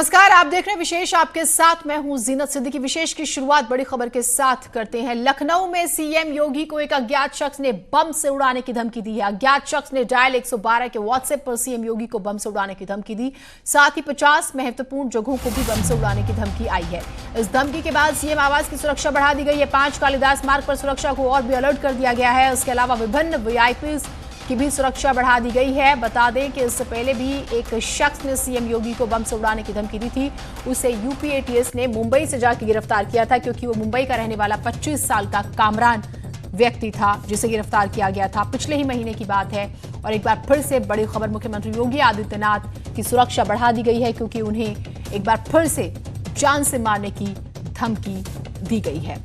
नमस्कार, आप देख रहे हैं विशेष। आपके साथ मैं हूं जीनत सिद्दीकी। विशेष की शुरुआत बड़ी खबर के साथ करते हैं। लखनऊ में सीएम योगी को एक अज्ञात शख्स ने बम से उड़ाने की धमकी दी है। अज्ञात शख्स ने डायल 112 के व्हाट्सएप पर सीएम योगी को बम से उड़ाने की धमकी दी। साथ ही 50 महत्वपूर्ण जगहों को भी बम से उड़ाने की धमकी आई है। इस धमकी के बाद सीएम आवास की सुरक्षा बढ़ा दी गई है। 5 कालिदास मार्ग पर सुरक्षा को और भी अलर्ट कर दिया गया है। उसके अलावा विभिन्न वीआईपी की भी सुरक्षा बढ़ा दी गई है। बता दें कि इससे पहले भी एक शख्स ने सीएम योगी को बम से उड़ाने की धमकी दी थी। उसे यूपी एटीएस ने मुंबई से जाकर गिरफ्तार किया था, क्योंकि वो मुंबई का रहने वाला 25 साल का कामरान व्यक्ति था जिसे गिरफ्तार किया गया था। पिछले ही महीने की बात है। और एक बार फिर से बड़ी खबर, मुख्यमंत्री योगी आदित्यनाथ की सुरक्षा बढ़ा दी गई है, क्योंकि उन्हें एक बार फिर से जान से मारने की धमकी दी गई है।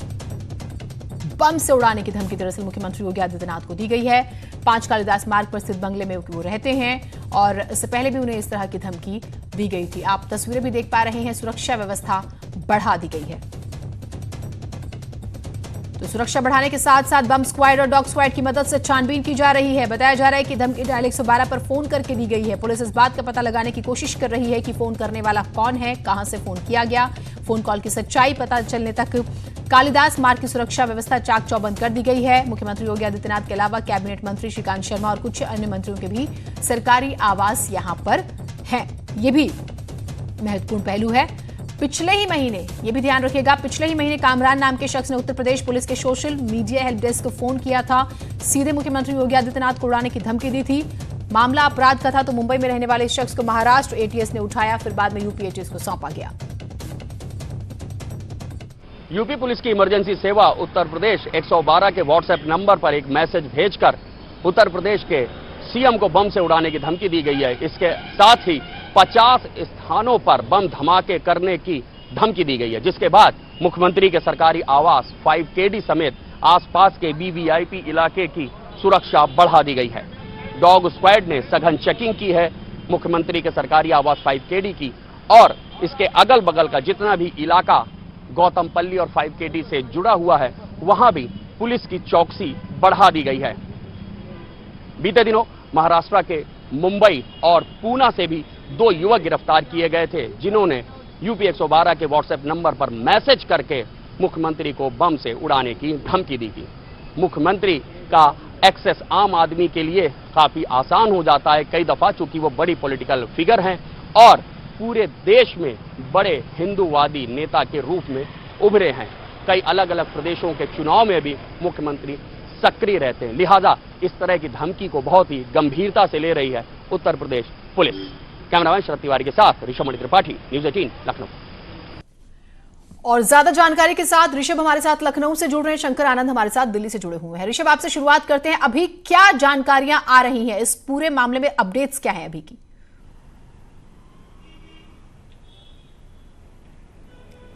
बम से उड़ाने की धमकी दरअसल मुख्यमंत्री योगी आदित्यनाथ को दी गई है। 5 कालिदास मार्ग पर स्थित बंगले में वो रहते हैं और इससे पहले भी उन्हें इस तरह की धमकी दी गई थी। आप तस्वीरें भी देख पा रहे हैं। सुरक्षा व्यवस्था बढ़ा दी गई है। तो सुरक्षा बढ़ाने के साथ साथ बम स्क्वाड और डॉग स्क्वाड की मदद से छानबीन की जा रही है। बताया जा रहा है कि धमकी डायल 112 पर फोन करके दी गई है। पुलिस इस बात का पता लगाने की कोशिश कर रही है कि फोन करने वाला कौन है, कहां से फोन किया गया। फोन कॉल की सच्चाई पता चलने तक कालिदास मार्ग की सुरक्षा व्यवस्था चाक चौबंद कर दी गई है। मुख्यमंत्री योगी आदित्यनाथ के अलावा कैबिनेट मंत्री श्रीकांत शर्मा और कुछ अन्य मंत्रियों के भी सरकारी आवास यहां पर हैं। ये भी महत्वपूर्ण पहलू है। पिछले ही महीने, ये भी ध्यान रखिएगा, पिछले ही महीने कामरान नाम के शख्स ने उत्तर प्रदेश पुलिस के सोशल मीडिया हेल्प डेस्क को फोन किया था। सीधे मुख्यमंत्री योगी आदित्यनाथ को उड़ाने की धमकी दी थी। मामला अपराध का था, तो मुंबई में रहने वाले इस शख्स को महाराष्ट्र एटीएस ने उठाया, फिर बाद में यूपी एटीएस को सौंपा गया। यूपी पुलिस की इमरजेंसी सेवा उत्तर प्रदेश 112 के व्हाट्सएप नंबर पर एक मैसेज भेजकर उत्तर प्रदेश के सीएम को बम से उड़ाने की धमकी दी गई है। इसके साथ ही 50 स्थानों पर बम धमाके करने की धमकी दी गई है, जिसके बाद मुख्यमंत्री के सरकारी आवास 5KD समेत आसपास के वीवीआईपी इलाके की सुरक्षा बढ़ा दी गई है। डॉग स्क्वाड ने सघन चेकिंग की है मुख्यमंत्री के सरकारी आवास 5KD की, और इसके अगल बगल का जितना भी इलाका गौतमपल्ली और 5KD से जुड़ा हुआ है, वहां भी पुलिस की चौकसी बढ़ा दी गई है। बीते दिनों महाराष्ट्र के मुंबई और पूना से भी 2 युवक गिरफ्तार किए गए थे, जिन्होंने यूपी 112 के व्हाट्सएप नंबर पर मैसेज करके मुख्यमंत्री को बम से उड़ाने की धमकी दी थी। मुख्यमंत्री का एक्सेस आम आदमी के लिए काफी आसान हो जाता है कई दफा, चूंकि वो बड़ी पॉलिटिकल फिगर हैं और पूरे देश में बड़े हिंदूवादी नेता के रूप में उभरे हैं। कई अलग अलग प्रदेशों के चुनाव में भी मुख्यमंत्री सक्रिय रहते हैं। लिहाजा इस तरह की धमकी को बहुत ही गंभीरता से ले रही है उत्तर प्रदेश पुलिस। कैमरामैन शरद तिवारी के साथ ऋषभ त्रिपाठी, न्यूज़ 18 लखनऊ। और ज्यादा जानकारी के साथ ऋषभ हमारे साथ लखनऊ से जुड़ रहे हैं। शंकर आनंद हमारे साथ दिल्ली से जुड़े हुए हैं। ऋषभ, आपसे शुरुआत करते हैं। अभी क्या जानकारियां आ रही हैं इस पूरे मामले में, अपडेट्स क्या है अभी की?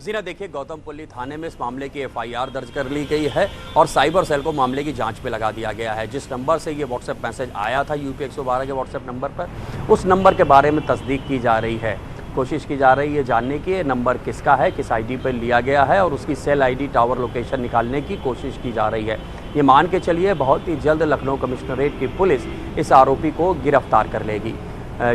जीना, देखिए, गौतमपल्ली थाने में इस मामले की एफआईआर दर्ज कर ली गई है और साइबर सेल को मामले की जांच पे लगा दिया गया है। जिस नंबर से ये व्हाट्सएप मैसेज आया था यूपी 112 के व्हाट्सएप नंबर पर, उस नंबर के बारे में तस्दीक की जा रही है। कोशिश की जा रही है जानने की ये नंबर किसका है, किस आईडी पर लिया गया है, और उसकी सेल आईडी, टावर लोकेशन निकालने की कोशिश की जा रही है। ये मान के चलिए बहुत ही जल्द लखनऊ कमिश्नरेट की पुलिस इस आरोपी को गिरफ्तार कर लेगी।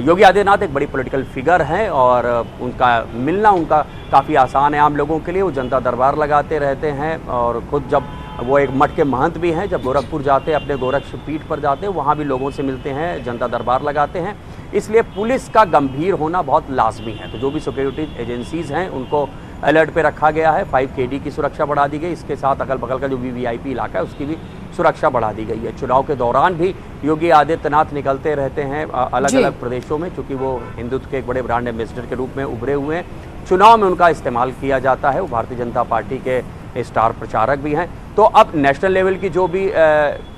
योगी आदित्यनाथ एक बड़ी पॉलिटिकल फिगर हैं और उनका मिलना उनका काफ़ी आसान है आम लोगों के लिए। वो जनता दरबार लगाते रहते हैं और खुद जब वो एक मठ के महंत भी हैं, जब गोरखपुर जाते हैं, अपने गोरक्ष पीठ पर जाते हैं, वहाँ भी लोगों से मिलते हैं, जनता दरबार लगाते हैं। इसलिए पुलिस का गंभीर होना बहुत लाजमी है। तो जो भी सिक्योरिटी एजेंसीज़ हैं उनको अलर्ट पे रखा गया है। 5KD की सुरक्षा बढ़ा दी गई। इसके साथ अगल बगल का जो वीवीआईपी इलाका है उसकी भी सुरक्षा बढ़ा दी गई है। चुनाव के दौरान भी योगी आदित्यनाथ निकलते रहते हैं अलग अलग प्रदेशों में, चूँकि वो हिंदुत्व के एक बड़े ब्रांड एम्बेसडर के रूप में उभरे हुए हैं। चुनाव में उनका इस्तेमाल किया जाता है। वो भारतीय जनता पार्टी के स्टार प्रचारक भी हैं। तो अब नेशनल लेवल की जो भी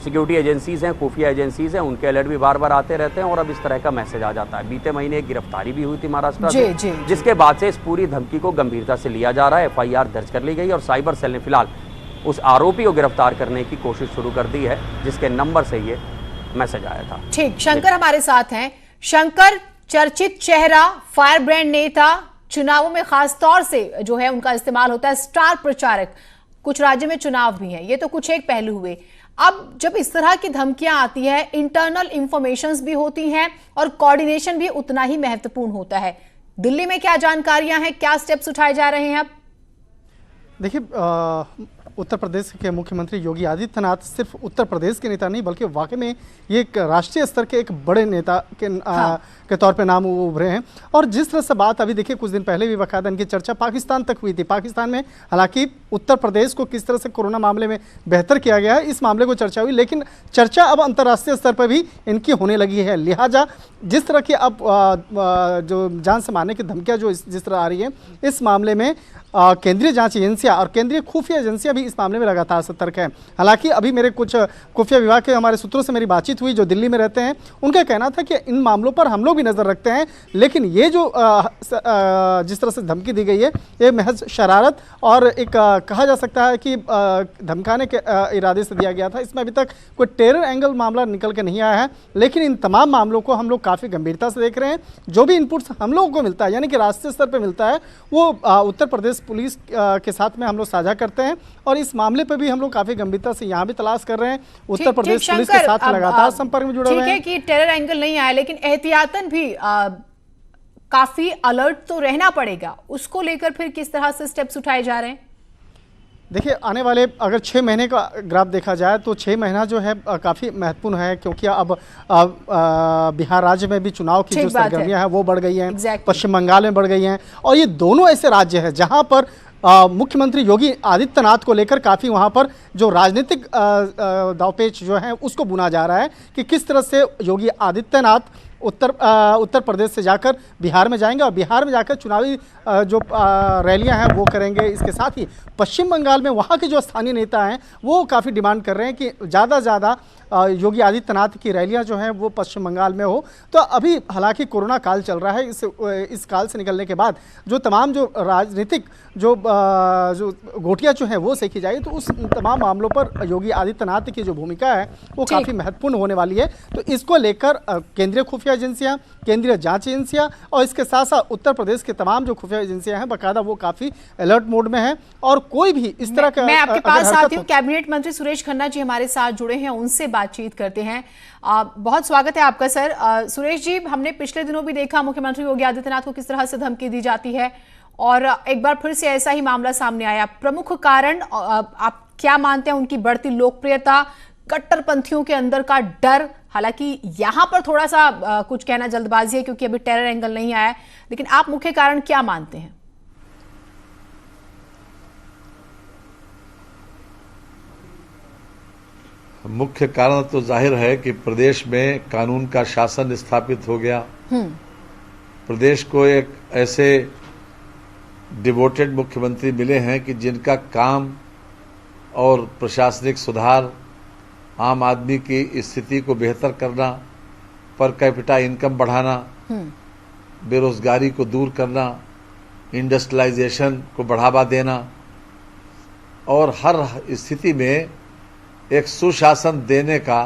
सिक्योरिटी एजेंसीज़ हैं, खुफिया एजेंसीज़ हैं, उनके अलर्ट भी बार बार आते रहते हैं और अब इस तरह का मैसेज आ जाता है। बीते महीने एक गिरफ्तारी भी हुई थी महाराष्ट्र में, जिसके बाद से इस पूरी धमकी को गंभीरता से लिया जा रहा है। एफआईआर दर्ज कर ली गई और साइबर सेल ने फिलहाल उस आरोपी को गिरफ्तार करने की कोशिश शुरू कर दी है, जिसके नंबर से ये मैसेज आया था। ठीक, शंकर हमारे साथ हैं। शंकर, चर्चित चेहरा, फायर ब्रांड नेता, चुनावों में खास तौर से जो है उनका इस्तेमाल होता है, स्टार प्रचारक, कुछ राज्य में चुनाव भी हैं, ये तो कुछ एक पहलू हुए। अब जब इस तरह की धमकियां आती है, इंटरनल इंफॉर्मेशंस भी होती हैं और कोऑर्डिनेशन भी उतना ही महत्वपूर्ण होता है। दिल्ली में क्या जानकारियां हैं, क्या स्टेप्स उठाए जा रहे हैं अब? देखिए, उत्तर प्रदेश के मुख्यमंत्री योगी आदित्यनाथ सिर्फ उत्तर प्रदेश के नेता नहीं बल्कि वाकई में ये एक राष्ट्रीय स्तर के एक बड़े नेता के तौर पे नाम वो उभरे हैं। और जिस तरह से बात अभी देखिए, कुछ दिन पहले भी बाकायदा इनकी चर्चा पाकिस्तान तक हुई थी। पाकिस्तान में हालांकि उत्तर प्रदेश को किस तरह से कोरोना मामले में बेहतर किया गया है, इस मामले को चर्चा हुई, लेकिन चर्चा अब अंतर्राष्ट्रीय स्तर पर भी इनकी होने लगी है। लिहाजा जिस तरह की अब जो जान से मारने की धमकियाँ जो जिस तरह आ रही है, इस मामले में केंद्रीय जांच एजेंसियां और केंद्रीय खुफिया एजेंसियां भी इस मामले में लगातार सतर्क हैं। हालांकि अभी मेरे कुछ खुफिया विभाग के हमारे सूत्रों से मेरी बातचीत हुई जो दिल्ली में रहते हैं, उनका कहना था कि इन मामलों पर हम लोग भी नज़र रखते हैं, लेकिन ये जो जिस तरह से धमकी दी गई है, ये महज शरारत और एक कहा जा सकता है कि धमकाने के इरादे से दिया गया था। इसमें अभी तक कोई टेरर एंगल मामला निकल के नहीं आया है, लेकिन इन तमाम मामलों को हम लोग काफ़ी गंभीरता से देख रहे हैं। जो भी इनपुट्स हम लोगों को मिलता है, यानी कि राष्ट्रीय स्तर पर मिलता है, वो उत्तर प्रदेश पुलिस के साथ में हम लोग साझा करते हैं और इस मामले पर भी हम लोग काफी गंभीरता से यहाँ भी तलाश कर रहे हैं। उत्तर प्रदेश पुलिस के साथ लगातार संपर्क में जुड़े हुए हैं। ठीक है कि टेरर एंगल नहीं आया, लेकिन एहतियातन भी काफी अलर्ट तो रहना पड़ेगा। उसको लेकर फिर किस तरह से स्टेप्स उठाए जा रहे हैं? देखिए, आने वाले अगर 6 महीने का ग्राफ देखा जाए तो 6 महीना जो है काफ़ी महत्वपूर्ण है, क्योंकि अब बिहार राज्य में भी चुनाव की जो सरगर्मियां हैं वो बढ़ गई हैं, पश्चिम बंगाल में बढ़ गई हैं, और ये दोनों ऐसे राज्य हैं जहां पर मुख्यमंत्री योगी आदित्यनाथ को लेकर काफ़ी वहां पर जो राजनीतिक दांवपेच जो है उसको बुना जा रहा है कि किस तरह से योगी आदित्यनाथ उत्तर प्रदेश से जाकर बिहार में जाएंगे और बिहार में जाकर चुनावी जो रैलियां हैं वो करेंगे। इसके साथ ही पश्चिम बंगाल में वहाँ के जो स्थानीय नेता हैं वो काफ़ी डिमांड कर रहे हैं कि ज़्यादा से ज़्यादा योगी आदित्यनाथ की रैलियां जो हैं वो पश्चिम बंगाल में हो। तो अभी हालांकि कोरोना काल चल रहा है, इस काल से निकलने के बाद जो तमाम जो राजनीतिक जो गोटियां जो हैं वो सेकी जाएगी, तो उस तमाम मामलों पर योगी आदित्यनाथ की जो भूमिका है वो काफ़ी महत्वपूर्ण होने वाली है। तो इसको लेकर केंद्रीय खुफिया एजेंसियाँ, केंद्रीय जांच एजेंसियाँ और इसके साथ साथ उत्तर प्रदेश के तमाम जो खुफिया एजेंसियाँ हैं बाकायदा वो काफ़ी अलर्ट मोड में हैं। और कोई भी इस तरह का मैं आपके पास आती हूँ। कैबिनेट मंत्री सुरेश खन्ना जी हमारे साथ जुड़े हैं, उनसे बातचीत करते हैं। बहुत स्वागत है आपका सर। सुरेश जी, हमने पिछले दिनों भी देखा मुख्यमंत्री योगी आदित्यनाथ को किस तरह से धमकी दी जाती है और एक बार फिर से ऐसा ही मामला सामने आया। प्रमुख कारण आप क्या मानते हैं? उनकी बढ़ती लोकप्रियता, कट्टरपंथियों के अंदर का डर? हालांकि यहां पर थोड़ा सा कुछ कहना जल्दबाजी है क्योंकि अभी टेरर एंगल नहीं आया, लेकिन आप मुख्य कारण क्या मानते हैं? मुख्य कारण तो जाहिर है कि प्रदेश में कानून का शासन स्थापित हो गया। प्रदेश को एक ऐसे डिवोटेड मुख्यमंत्री मिले हैं कि जिनका काम और प्रशासनिक सुधार, आम आदमी की स्थिति को बेहतर करना, पर कैपिटा इनकम बढ़ाना, बेरोजगारी को दूर करना, इंडस्ट्रियलाइजेशन को बढ़ावा देना और हर स्थिति में एक सुशासन देने का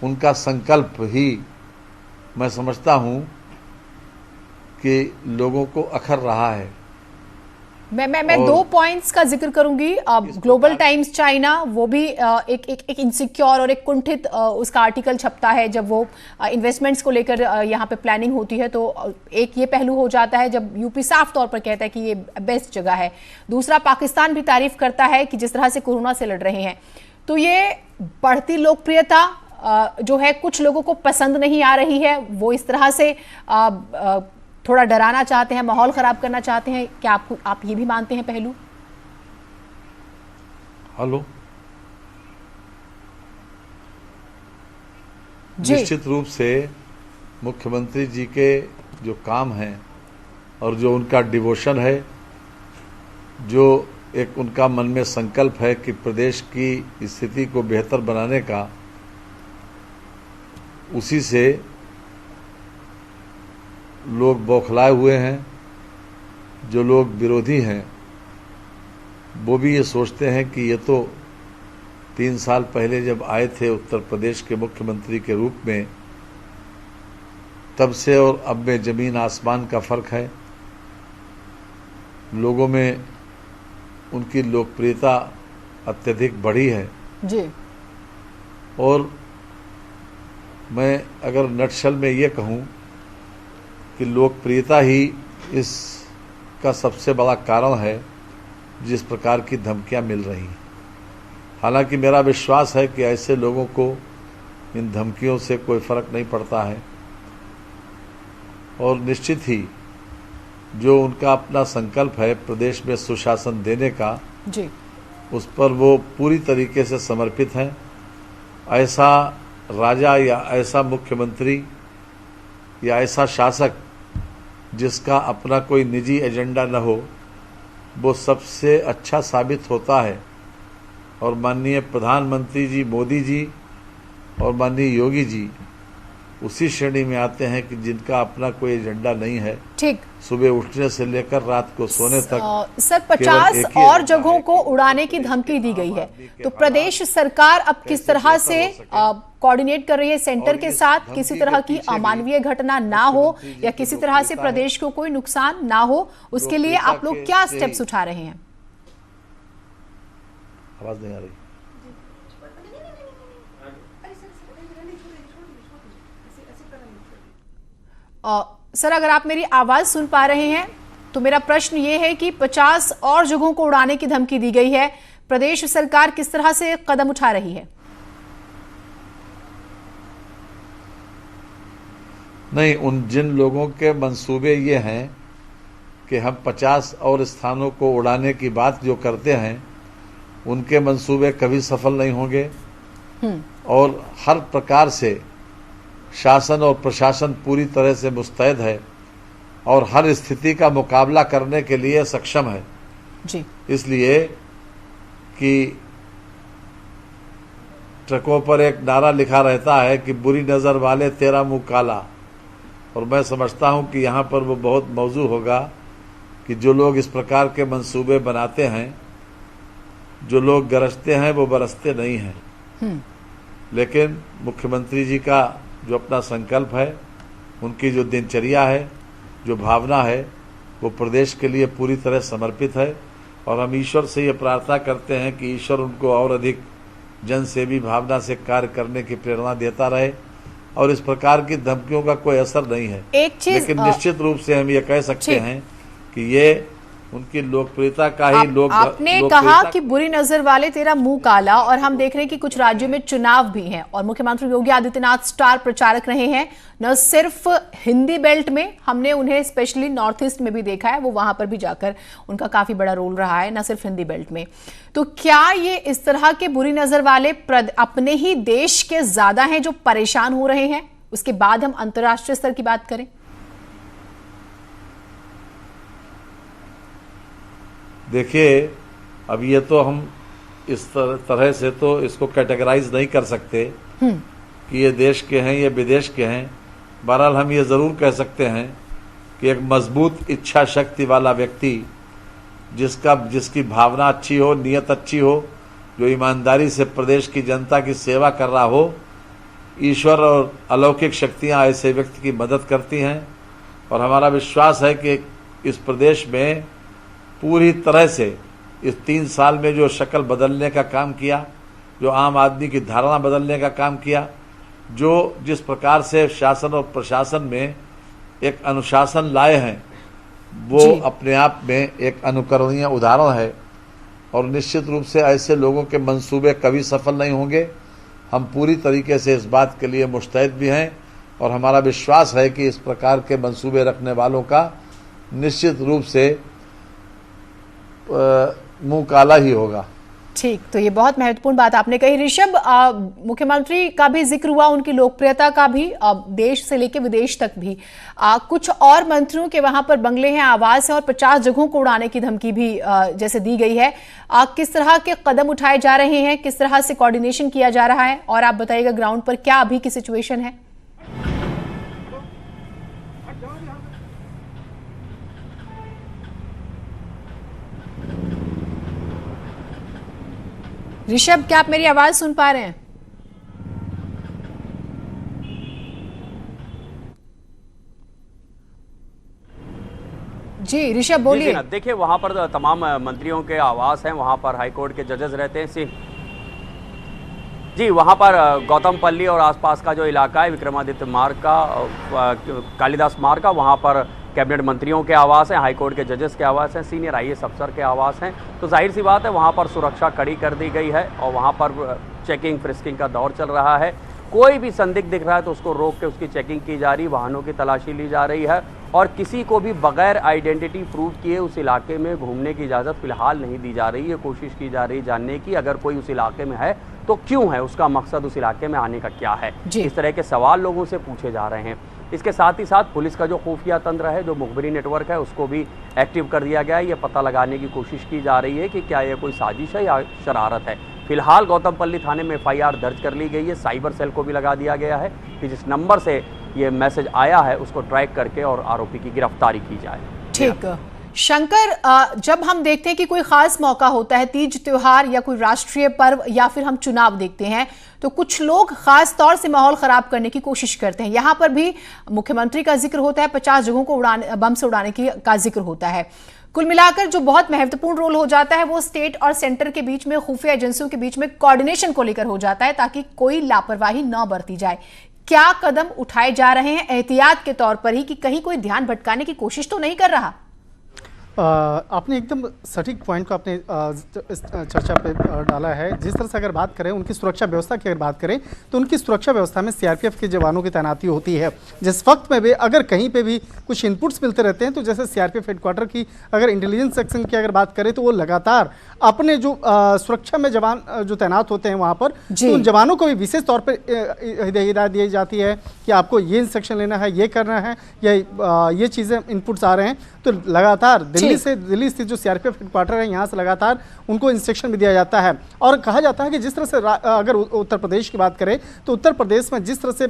उनका संकल्प ही मैं समझता हूं कि लोगों को अखर रहा है। मैं 2 पॉइंट्स का जिक्र करूंगी। ग्लोबल टाइम्स चाइना, वो भी एक इनसिक्योर और एक कुंठित उसका आर्टिकल छपता है जब वो इन्वेस्टमेंट्स को लेकर यहाँ पे प्लानिंग होती है, तो एक ये पहलू हो जाता है जब यूपी साफ तौर पर कहता है कि ये बेस्ट जगह है। दूसरा, पाकिस्तान भी तारीफ करता है कि जिस तरह से कोरोना से लड़ रहे हैं। तो ये बढ़ती लोकप्रियता जो है कुछ लोगों को पसंद नहीं आ रही है, वो इस तरह से थोड़ा डराना चाहते हैं, माहौल खराब करना चाहते हैं। क्या आप ये भी मानते हैं पहलू? हेलो जी। निश्चित रूप से मुख्यमंत्री जी के जो काम हैं और जो उनका डिवोशन है, जो एक उनका मन में संकल्प है कि प्रदेश की स्थिति को बेहतर बनाने का, उसी से लोग बौखलाए हुए हैं। जो लोग विरोधी हैं वो भी ये सोचते हैं कि ये तो 3 साल पहले जब आए थे उत्तर प्रदेश के मुख्यमंत्री के रूप में, तब से और अब में जमीन आसमान का फर्क है। लोगों में उनकी लोकप्रियता अत्यधिक बढ़ी है जी। और मैं अगर नटशल में ये कहूँ कि लोकप्रियता ही इसका सबसे बड़ा कारण है जिस प्रकार की धमकियां मिल रही हैं। हालांकि मेरा विश्वास है कि ऐसे लोगों को इन धमकियों से कोई फर्क नहीं पड़ता है और निश्चित ही जो उनका अपना संकल्प है प्रदेश में सुशासन देने का जी, उस पर वो पूरी तरीके से समर्पित हैं। ऐसा राजा या ऐसा मुख्यमंत्री या ऐसा शासक जिसका अपना कोई निजी एजेंडा न हो, वो सबसे अच्छा साबित होता है। और माननीय प्रधानमंत्री जी मोदी जी और माननीय योगी जी उसी श्रेणी में आते हैं कि जिनका अपना कोई एजेंडा नहीं है। ठीक, सुबह उठने से लेकर रात को सोने तक। सर 50 और जगहों को उड़ाने की धमकी दी गई है, तो प्रदेश सरकार अब किस तरह से कोऑर्डिनेट कर रही है सेंटर के साथ, किसी तरह की अमानवीय घटना ना हो या किसी तरह से प्रदेश को कोई नुकसान ना हो, उसके लिए आप लोग क्या स्टेप्स उठा रहे हैं? आवाज नहीं आ रही। सर अगर आप मेरी आवाज सुन पा रहे हैं तो मेरा प्रश्न ये है कि 50 और जगहों को उड़ाने की धमकी दी गई है, प्रदेश सरकार किस तरह से कदम उठा रही है? नहीं, उन जिन लोगों के मंसूबे ये हैं कि हम 50 और स्थानों को उड़ाने की बात जो करते हैं, उनके मंसूबे कभी सफल नहीं होंगे। और हर प्रकार से शासन और प्रशासन पूरी तरह से मुस्तैद है और हर स्थिति का मुकाबला करने के लिए सक्षम है जी। इसलिए कि ट्रकों पर एक नारा लिखा रहता है कि बुरी नज़र वाले तेरा मुंह काला, और मैं समझता हूं कि यहाँ पर वो बहुत मौजू होगा कि जो लोग इस प्रकार के मंसूबे बनाते हैं, जो लोग गरजते हैं वो बरसते नहीं हैं। लेकिन मुख्यमंत्री जी का जो अपना संकल्प है, उनकी जो दिनचर्या है, जो भावना है, वो प्रदेश के लिए पूरी तरह समर्पित है। और हम ईश्वर से ये प्रार्थना करते हैं कि ईश्वर उनको और अधिक जनसेवी भावना से कार्य करने की प्रेरणा देता रहे और इस प्रकार की धमकियों का कोई असर नहीं है। लेकिन निश्चित रूप से हम ये कह सकते हैं कि ये उनकी लोकप्रियता का ही आपने कहा कि बुरी नजर वाले तेरा मुंह काला, और हम देख रहे हैं कि कुछ राज्यों में चुनाव भी हैं और मुख्यमंत्री योगी आदित्यनाथ स्टार प्रचारक रहे हैं, न सिर्फ हिंदी बेल्ट में, हमने उन्हें स्पेशली नॉर्थ ईस्ट में भी देखा है, वो वहां पर भी जाकर उनका काफी बड़ा रोल रहा है, न सिर्फ हिंदी बेल्ट में। तो क्या ये इस तरह के बुरी नजर वाले अपने ही देश के ज्यादा हैं जो परेशान हो रहे हैं, उसके बाद हम अंतर्राष्ट्रीय स्तर की बात करें? देखिए, अब ये तो हम इस तरह से तो इसको कैटेगराइज नहीं कर सकते कि ये देश के हैं, ये विदेश के हैं। बहरहाल हम ये ज़रूर कह सकते हैं कि एक मजबूत इच्छा शक्ति वाला व्यक्ति, जिसकी भावना अच्छी हो, नीयत अच्छी हो, जो ईमानदारी से प्रदेश की जनता की सेवा कर रहा हो, ईश्वर और अलौकिक शक्तियाँ ऐसे व्यक्ति की मदद करती हैं। और हमारा विश्वास है कि इस प्रदेश में पूरी तरह से इस 3 साल में जो शक्ल बदलने का काम किया, जो आम आदमी की धारणा बदलने का काम किया, जो जिस प्रकार से शासन और प्रशासन में एक अनुशासन लाए हैं, वो अपने आप में एक अनुकरणीय उदाहरण है। और निश्चित रूप से ऐसे लोगों के मंसूबे कभी सफल नहीं होंगे। हम पूरी तरीके से इस बात के लिए मुस्तैद भी हैं और हमारा विश्वास है कि इस प्रकार के मंसूबे रखने वालों का निश्चित रूप से मुंह काला ही होगा। ठीक, तो ये बहुत महत्वपूर्ण बात आपने कही। ऋषभ, मुख्यमंत्री का भी जिक्र हुआ, उनकी लोकप्रियता का भी, देश से लेकर विदेश तक भी। कुछ और मंत्रियों के वहां पर बंगले हैं, आवास है और 50 जगहों को उड़ाने की धमकी भी जैसे दी गई है। किस तरह के कदम उठाए जा रहे हैं, किस तरह से कोऑर्डिनेशन किया जा रहा है, और आप बताइएगा ग्राउंड पर क्या अभी की सिचुएशन है? ऋषभ, क्या आप मेरी आवाज सुन पा रहे हैं? जी ऋषभ बोलिए। देखिए, वहां पर तमाम मंत्रियों के आवास हैं, वहां पर हाईकोर्ट के जजेस रहते हैं। जी, वहां पर गौतमपल्ली और आसपास का जो इलाका है, विक्रमादित्य मार्ग का, कालिदास मार्ग का, वहां पर कैबिनेट मंत्रियों के आवास हैं, हाईकोर्ट के जजेस के आवास हैं, सीनियर IAS अफसर के आवास हैं। तो जाहिर सी बात है वहाँ पर सुरक्षा कड़ी कर दी गई है और वहाँ पर चेकिंग फ्रिस्किंग का दौर चल रहा है। कोई भी संदिग्ध दिख रहा है तो उसको रोक के उसकी चेकिंग की जा रही, वाहनों की तलाशी ली जा रही है और किसी को भी बगैर आइडेंटिटी प्रूव किए उस इलाके में घूमने की इजाज़त फिलहाल नहीं दी जा रही है। कोशिश की जा रही जानने की अगर कोई उस इलाके में है तो क्यों है, उसका मकसद उस इलाके में आने का क्या है, इस तरह के सवाल लोगों से पूछे जा रहे हैं। इसके साथ ही साथ पुलिस का जो खुफिया तंत्र है, जो मुखबिरी नेटवर्क है, उसको भी एक्टिव कर दिया गया है। ये पता लगाने की कोशिश की जा रही है कि क्या ये कोई साजिश है या शरारत है। फिलहाल गौतमपल्ली थाने में FIR दर्ज कर ली गई है। साइबर सेल को भी लगा दिया गया है कि जिस नंबर से ये मैसेज आया है उसको ट्रैक करके और आरोपी की गिरफ्तारी की जाए। ठीक शंकर, जब हम देखते हैं कि कोई खास मौका होता है, तीज त्योहार या कोई राष्ट्रीय पर्व या फिर हम चुनाव देखते हैं, तो कुछ लोग खास तौर से माहौल खराब करने की कोशिश करते हैं। यहां पर भी मुख्यमंत्री का जिक्र होता है, 50 जगहों को बम से उड़ाने का जिक्र होता है। कुल मिलाकर जो बहुत महत्वपूर्ण रोल हो जाता है वो स्टेट और सेंटर के बीच में, खुफिया एजेंसियों के बीच में कोऑर्डिनेशन को लेकर हो जाता है ताकि कोई लापरवाही न बरती जाए। क्या कदम उठाए जा रहे हैं एहतियात के तौर पर ही कि कहीं कोई ध्यान भटकाने की कोशिश तो नहीं कर रहा? आपने एकदम सटीक पॉइंट को आपने इस चर्चा पे डाला है। जिस तरह से अगर बात करें उनकी सुरक्षा व्यवस्था की, अगर बात करें तो उनकी सुरक्षा व्यवस्था में CRPF के जवानों की तैनाती होती है। जिस वक्त में भी अगर कहीं पे भी कुछ इनपुट्स मिलते रहते हैं तो जैसे CRPF हेडक्वार्टर की अगर इंटेलिजेंस सेक्शन की अगर बात करें तो वो लगातार अपने जो सुरक्षा में जवान जो तैनात होते हैं वहाँ पर, तो उन जवानों को भी विशेष तौर पर हिदायत दी जाती है कि आपको ये इंस्ट्रक्शन लेना है, ये करना है, या ये चीज़ें इनपुट्स आ रहे हैं। तो लगातार दिल्ली स्थित जो CRPF हेडक्वार्टर है यहाँ से लगातार उनको इंस्ट्रक्शन भी दिया जाता है। और कहा जाता है कि जिस तरह से अगर उत्तर प्रदेश की बात करें तो उत्तर प्रदेश में जिस तरह से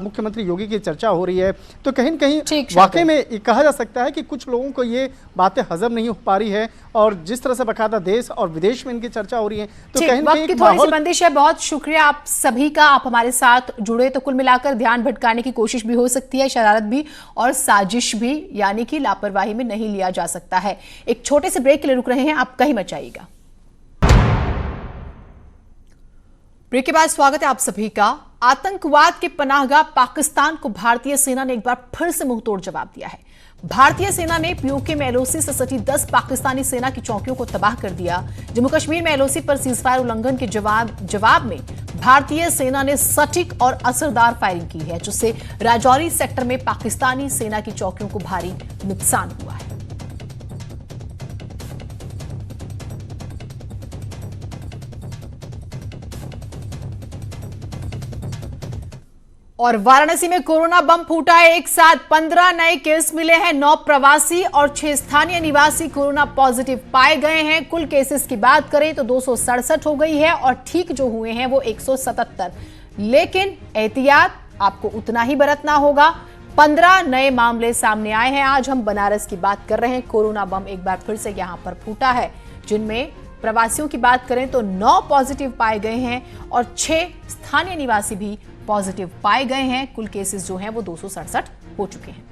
मुख्यमंत्री योगी की चर्चा हो रही है तो कहीं न कहीं वाकई में कहा जा सकता है कि कुछ लोगों को ये बातें हजम नहीं हो पा रही है और जिस तरह से बाकायदा देश और विदेश में इनकी चर्चा हो रही है तो कहीं न कहीं थोड़ी सी बंदिश है। बहुत शुक्रिया आप सभी का, आप हमारे साथ जुड़े। तो कुल मिलाकर ध्यान भटकाने की कोशिश भी हो सकती है, शरारत भी और साजिश भी, यानी कि लापरवाही में नहीं लिया जा सकता है। एक छोटे से ब्रेक के लिए रुक रहे हैं, आप कहीं मत जाइएगा। ब्रेक के बाद स्वागत है आप सभी का। आतंकवाद के पनाहगाह पाकिस्तान को भारतीय सेना ने एक बार फिर से मुंहतोड़ जवाब दिया है। भारतीय सेना ने POK में LOC से सटी 10 पाकिस्तानी सेना की चौकियों को तबाह कर दिया। जम्मू कश्मीर में LOC पर सीजफायर उल्लंघन के जवाब में भारतीय सेना ने सटीक और असरदार फायरिंग की है, जिससे राजौरी सेक्टर में पाकिस्तानी सेना की चौकियों को भारी नुकसान हुआ है। और वाराणसी में कोरोना बम फूटा है। एक साथ 15 नए केस मिले हैं। 9 प्रवासी और 6 स्थानीय निवासी कोरोना पॉजिटिव पाए गए हैं। कुल केसेस की बात करें तो 267 हो गई है और ठीक जो हुए हैं वो 177। लेकिन एहतियात आपको उतना ही बरतना होगा। 15 नए मामले सामने आए हैं। आज हम बनारस की बात कर रहे हैं। कोरोना बम एक बार फिर से यहां पर फूटा है, जिनमें प्रवासियों की बात करें तो 9 पॉजिटिव पाए गए हैं और 6 स्थानीय निवासी भी पॉजिटिव पाए गए हैं। कुल केसेस जो हैं वो 267 हो चुके हैं।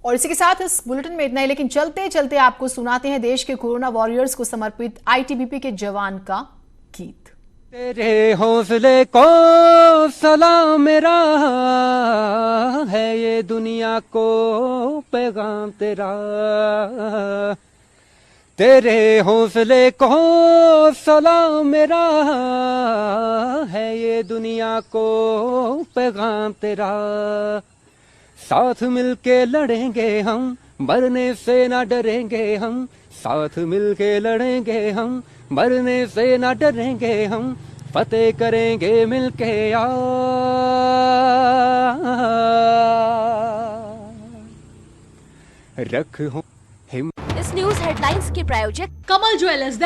और इसी के साथ इस बुलेटिन में इतना ही, लेकिन चलते चलते आपको सुनाते हैं देश के कोरोना वॉरियर्स को समर्पित ITBP के जवान का गीत। तेरे हौसले को सलाम मेरा है, ये दुनिया को पैगाम तेरा। तेरे हौसले को सलाम मेरा है, ये दुनिया को पैगाम तेरा। साथ मिलके लड़ेंगे हम, मरने से ना डरेंगे हम। साथ मिलके लड़ेंगे हम, मरने से ना डरेंगे हम। फतेह करेंगे मिलके यार। रखो इस न्यूज हेडलाइंस के प्रायोजक कमल ज्वेलर्स।